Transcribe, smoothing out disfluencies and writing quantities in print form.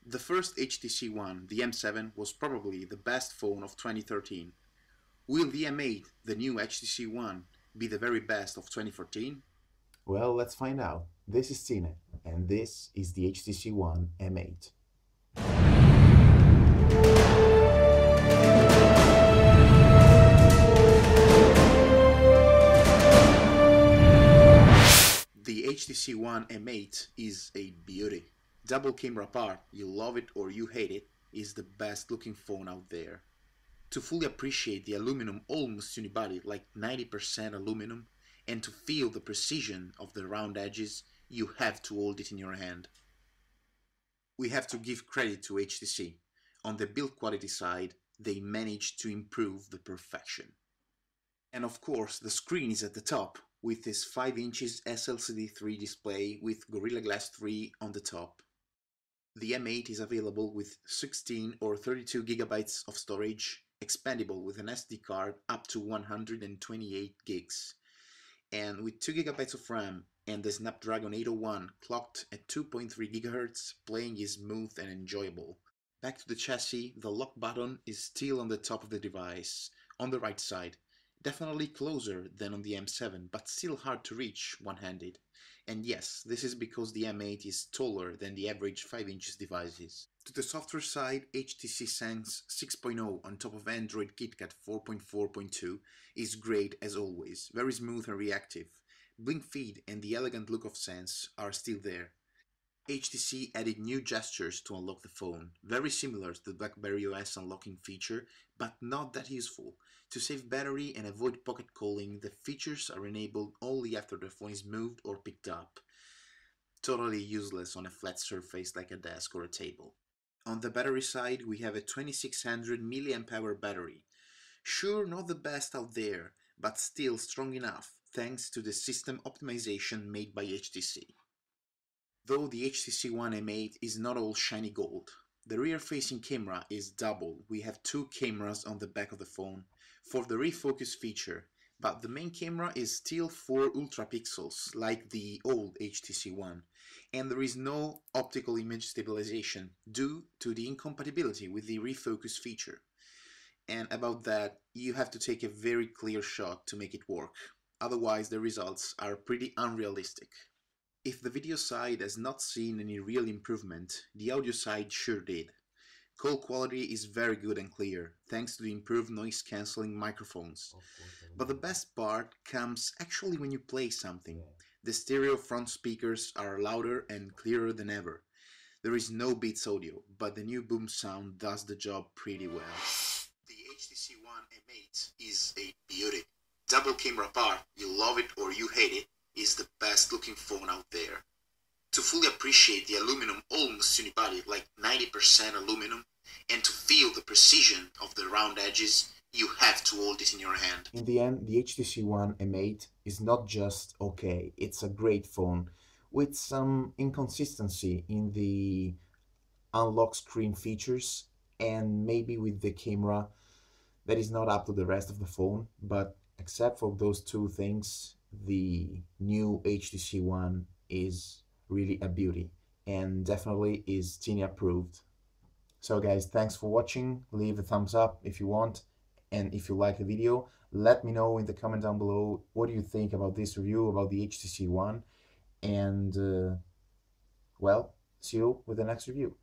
The first HTC One, the M7, was probably the best phone of 2013. Will the M8, the new HTC One, be the very best of 2014? Well, let's find out. This is Cine, and this is the HTC One M8. The HTC One M8 is a beauty. Double camera part, you love it or you hate it, is the best looking phone out there. To fully appreciate the aluminum almost unibody, like 90% aluminum, and to feel the precision of the round edges, you have to hold it in your hand. We have to give credit to HTC. On the build quality side, they managed to improve the perfection. And of course, the screen is at the top, with this 5 inches SLCD3 display with Gorilla Glass 3 on the top. The M8 is available with 16 or 32 gigabytes of storage, expandable with an SD card up to 128 gigs, and with 2 gigabytes of RAM and the Snapdragon 801 clocked at 2.3 GHz, playing is smooth and enjoyable. Back to the chassis, the lock button is still on the top of the device, on the right side. Definitely closer than on the M7, but still hard to reach one-handed. And yes, this is because the M8 is taller than the average 5 inches devices. To the software side, HTC Sense 6.0 on top of Android KitKat 4.4.2 is great as always, very smooth and reactive. Blink feed and the elegant look of Sense are still there. HTC added new gestures to unlock the phone, very similar to the BlackBerry OS unlocking feature, but not that useful. To save battery and avoid pocket calling, the features are enabled only after the phone is moved or picked up. Totally useless on a flat surface like a desk or a table. On the battery side, we have a 2600 mAh battery. Sure, not the best out there, but still strong enough, thanks to the system optimization made by HTC. Though the HTC One M8 is not all shiny gold. The rear-facing camera is double. We have 2 cameras on the back of the phone for the refocus feature, but the main camera is still 4 ultra-pixels like the old HTC One, and there is no optical image stabilization due to the incompatibility with the refocus feature. And about that, you have to take a very clear shot to make it work, otherwise the results are pretty unrealistic. If the video side has not seen any real improvement, the audio side sure did. Call quality is very good and clear, thanks to the improved noise-cancelling microphones. But the best part comes actually when you play something. The stereo front speakers are louder and clearer than ever. There is no Beats audio, but the new boom sound does the job pretty well. The HTC One M8 is a beauty. Double camera part, you love it or you hate it, is the best looking phone out there. To fully appreciate the aluminum almost unibody, like 90% aluminum, and to feel the precision of the round edges, you have to hold it in your hand. In the end, the HTC One M8 is not just okay, it's a great phone with some inconsistency in the unlock screen features and maybe with the camera that is not up to the rest of the phone, but except for those 2 things, the new HTC One is really a beauty and definitely is Cine approved. So guys, thanks for watching. Leave a thumbs up if you want, and if you like the video, let me know in the comment down below what do you think about this review about the HTC One, and well, see you with the next review.